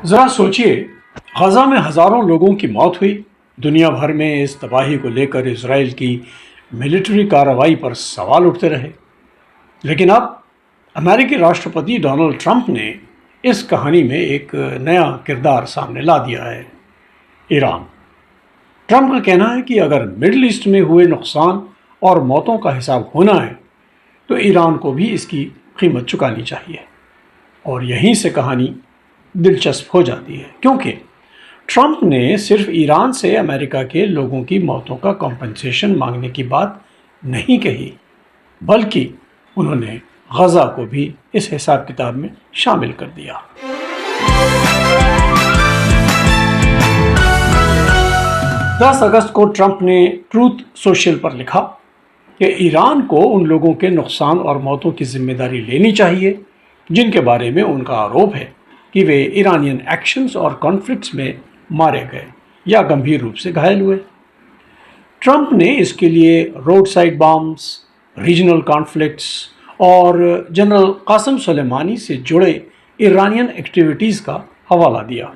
जरा सोचिए, गजा में हजारों लोगों की मौत हुई। दुनिया भर में इस तबाही को लेकर इसराइल की मिलिट्री कार्रवाई पर सवाल उठते रहे। लेकिन अब अमेरिकी राष्ट्रपति डोनाल्ड ट्रंप ने इस कहानी में एक नया किरदार सामने ला दिया है, ईरान। ट्रंप का कहना है कि अगर मिडिल ईस्ट में हुए नुकसान और मौतों का हिसाब होना है तो ईरान को भी इसकी कीमत चुकानी चाहिए। और यहीं से कहानी दिलचस्प हो जाती है, क्योंकि ट्रंप ने सिर्फ ईरान से अमेरिका के लोगों की मौतों का कॉम्पेंसेशन मांगने की बात नहीं कही, बल्कि उन्होंने गजा को भी इस हिसाब किताब में शामिल कर दिया। 10 अगस्त को ट्रंप ने ट्रूथ सोशल पर लिखा कि ईरान को उन लोगों के नुकसान और मौतों की जिम्मेदारी लेनी चाहिए जिनके बारे में उनका आरोप है कि वे ईरानियन एक्शंस और कॉन्फ्लिक्ट्स में मारे गए या गंभीर रूप से घायल हुए। ट्रंप ने इसके लिए road side bombs, regional conflicts और जनरल कासम सुलेमानी से जुड़े ईरानियन एक्टिविटीज़ का हवाला दिया।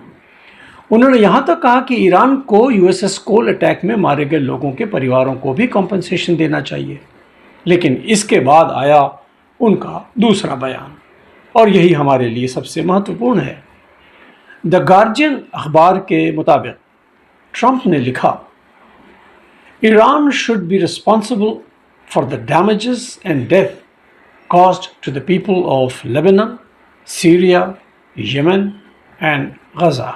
उन्होंने यहाँ तक कहा कि ईरान को यूएसएस कोल अटैक में मारे गए लोगों के परिवारों को भी कॉम्पनसेशन देना चाहिए। लेकिन इसके बाद आया उनका दूसरा बयान, और यही हमारे लिए सबसे महत्वपूर्ण है। द गार्जियन अखबार के मुताबिक ट्रंप ने लिखा, Iran should be responsible for the damages and death caused to the people of Lebanon, Syria, Yemen and Gaza.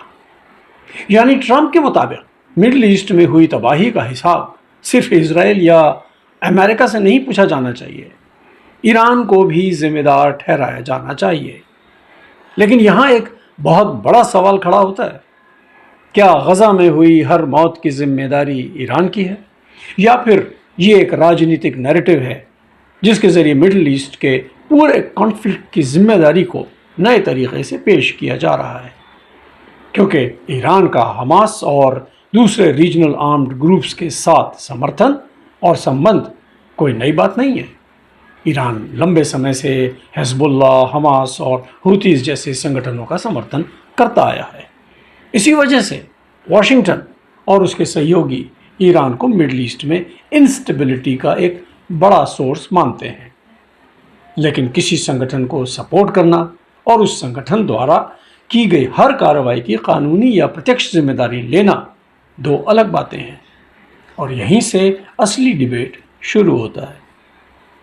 यानी ट्रंप के मुताबिक मिडिल ईस्ट में हुई तबाही का हिसाब सिर्फ इजराइल या अमेरिका से नहीं पूछा जाना चाहिए, ईरान को भी जिम्मेदार ठहराया जाना चाहिए। लेकिन यहाँ एक बहुत बड़ा सवाल खड़ा होता है, क्या गजा में हुई हर मौत की जिम्मेदारी ईरान की है, या फिर ये एक राजनीतिक नैरेटिव है जिसके ज़रिए मिडिल ईस्ट के पूरे कॉन्फ्लिक्ट की जिम्मेदारी को नए तरीके से पेश किया जा रहा है। क्योंकि ईरान का हमास और दूसरे रीजनल आर्म्ड ग्रुप्स के साथ समर्थन और संबंध कोई नई बात नहीं है। ईरान लंबे समय से हिज़्बुल्लाह, हमास और हुतीज़ जैसे संगठनों का समर्थन करता आया है। इसी वजह से वाशिंगटन और उसके सहयोगी ईरान को मिडिल ईस्ट में इंस्टेबिलिटी का एक बड़ा सोर्स मानते हैं। लेकिन किसी संगठन को सपोर्ट करना और उस संगठन द्वारा की गई हर कार्रवाई की कानूनी या प्रत्यक्ष जिम्मेदारी लेना दो अलग बातें हैं। और यहीं से असली डिबेट शुरू होता है।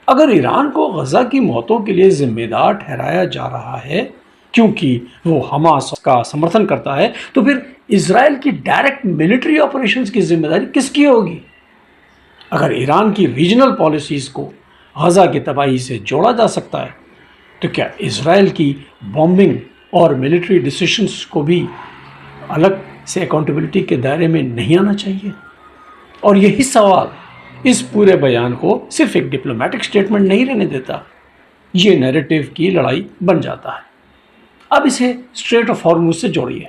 अगर ईरान को गजा की मौतों के लिए जिम्मेदार ठहराया जा रहा है क्योंकि वो हमास का समर्थन करता है, तो फिर इजराइल की डायरेक्ट मिलिट्री ऑपरेशंस की जिम्मेदारी किसकी होगी? अगर ईरान की रीजनल पॉलिसीज़ को गजा की तबाही से जोड़ा जा सकता है, तो क्या इजराइल की बॉम्बिंग और मिलिट्री डिसीजंस को भी अलग से अकाउंटेबिलिटी के दायरे में नहीं आना चाहिए? और यही सवाल इस पूरे बयान को सिर्फ एक डिप्लोमेटिक स्टेटमेंट नहीं रहने देता, ये नैरेटिव की लड़ाई बन जाता है। अब इसे स्ट्रेट ऑफ हॉर्मुज से जोड़िए।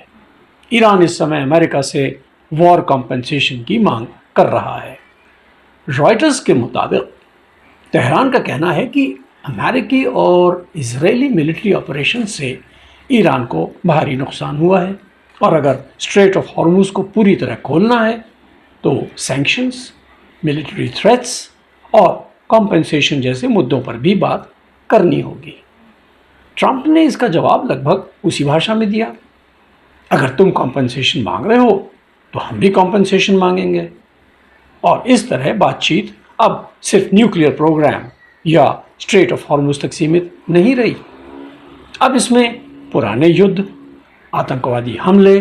ईरान इस समय अमेरिका से वॉर कॉम्पेंसेशन की मांग कर रहा है। रॉयटर्स के मुताबिक तेहरान का कहना है कि अमेरिकी और इजरायली मिलिट्री ऑपरेशन से ईरान को भारी नुकसान हुआ है, और अगर स्ट्रेट ऑफ हॉर्मुज को पूरी तरह खोलना है तो सैंक्शंस, मिलिट्री थ्रेट्स और कॉम्पेंसेशन जैसे मुद्दों पर भी बात करनी होगी। ट्रंप ने इसका जवाब लगभग उसी भाषा में दिया, अगर तुम कॉम्पेंसेशन मांग रहे हो तो हम भी कॉम्पेंसेशन मांगेंगे। और इस तरह बातचीत अब सिर्फ न्यूक्लियर प्रोग्राम या स्ट्रेट ऑफ हॉर्मुज तक सीमित नहीं रही। अब इसमें पुराने युद्ध, आतंकवादी हमले,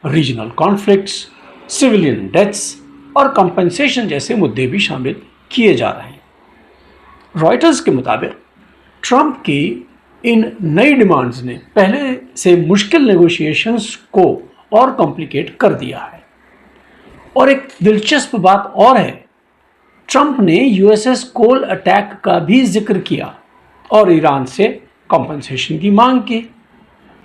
रीजनल कॉन्फ्लिक्ट्स, सिविलियन डेथ्स और कंपनसेशन जैसे मुद्दे भी शामिल किए जा रहे हैं। रॉयटर्स के मुताबिक ट्रंप की इन नई डिमांड्स ने पहले से मुश्किल नेगोशिएशंस को और कॉम्प्लिकेट कर दिया है। और एक दिलचस्प बात और है, ट्रंप ने यूएसएस कोल अटैक का भी जिक्र किया और ईरान से कॉम्पनसेशन की मांग की।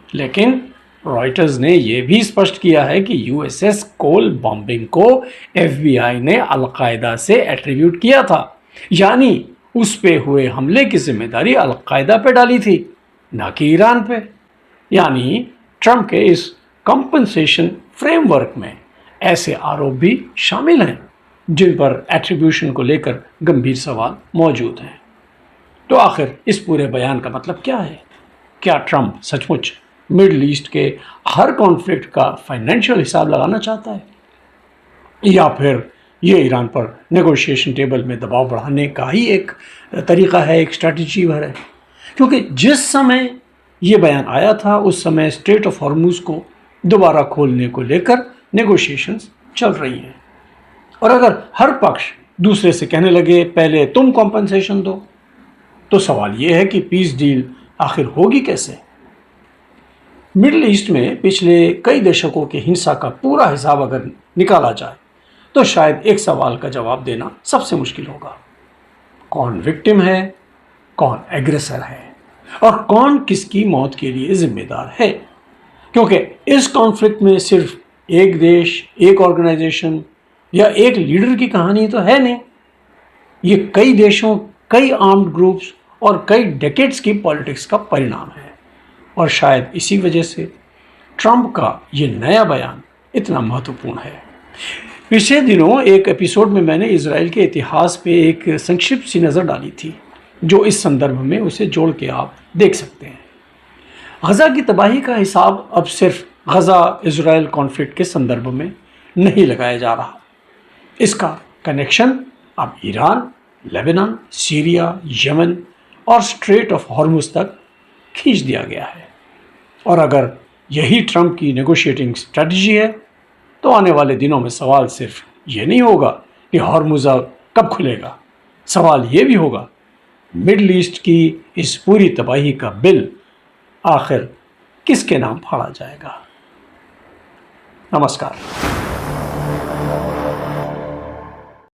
लेकिन रॉयटर्स ने यह भी स्पष्ट किया है कि यूएसएस कोल बॉम्बिंग को एफबीआई ने अलकायदा से एट्रीब्यूट किया था, यानी उस पे हुए हमले की जिम्मेदारी अलकायदा पे डाली थी, ना कि ईरान पे। यानी ट्रंप के इस कंपनसेशन फ्रेमवर्क में ऐसे आरोप भी शामिल हैं जिन पर एट्रीब्यूशन को लेकर गंभीर सवाल मौजूद हैं। तो आखिर इस पूरे बयान का मतलब क्या है? क्या ट्रंप सचमुच मिडल ईस्ट के हर कॉन्फ्लिक्ट का फाइनेंशियल हिसाब लगाना चाहता है, या फिर ये ईरान पर नेगोशिएशन टेबल में दबाव बढ़ाने का ही एक तरीका है, एक स्ट्रैटेजी भर है? क्योंकि जिस समय ये बयान आया था उस समय स्ट्रेट ऑफ हॉर्मुज को दोबारा खोलने को लेकर नेगोशिएशंस चल रही हैं, और अगर हर पक्ष दूसरे से कहने लगे पहले तुम कॉम्पनसेशन दो, तो सवाल ये है कि पीस डील आखिर होगी कैसे? मिडिल ईस्ट में पिछले कई दशकों की हिंसा का पूरा हिसाब अगर निकाला जाए तो शायद एक सवाल का जवाब देना सबसे मुश्किल होगा। कौन विक्टिम है, कौन एग्रेसर है, और कौन किसकी मौत के लिए जिम्मेदार है? क्योंकि इस कॉन्फ्लिक्ट में सिर्फ एक देश, एक ऑर्गेनाइजेशन या एक लीडर की कहानी तो है नहीं। ये कई देशों, कई आर्म्ड ग्रुप्स और कई डेकेड्स की पॉलिटिक्स का परिणाम है, और शायद इसी वजह से ट्रंप का ये नया बयान इतना महत्वपूर्ण है। पिछले दिनों एक एपिसोड में मैंने इजराइल के इतिहास पे एक संक्षिप्त सी नज़र डाली थी, जो इस संदर्भ में उसे जोड़ के आप देख सकते हैं। गज़ा की तबाही का हिसाब अब सिर्फ गज़ा इजराइल कॉन्फ्लिक्ट के संदर्भ में नहीं लगाया जा रहा। इसका कनेक्शन अब ईरान, लेबनान, सीरिया, यमन और स्ट्रेट ऑफ हॉर्मुज तक खींच दिया गया है। और अगर यही ट्रंप की नेगोशिएटिंग स्ट्रेटजी है तो आने वाले दिनों में सवाल सिर्फ ये नहीं होगा कि हॉर्मुज कब खुलेगा, सवाल ये भी होगा मिडल ईस्ट की इस पूरी तबाही का बिल आखिर किसके नाम फाड़ा जाएगा। नमस्कार।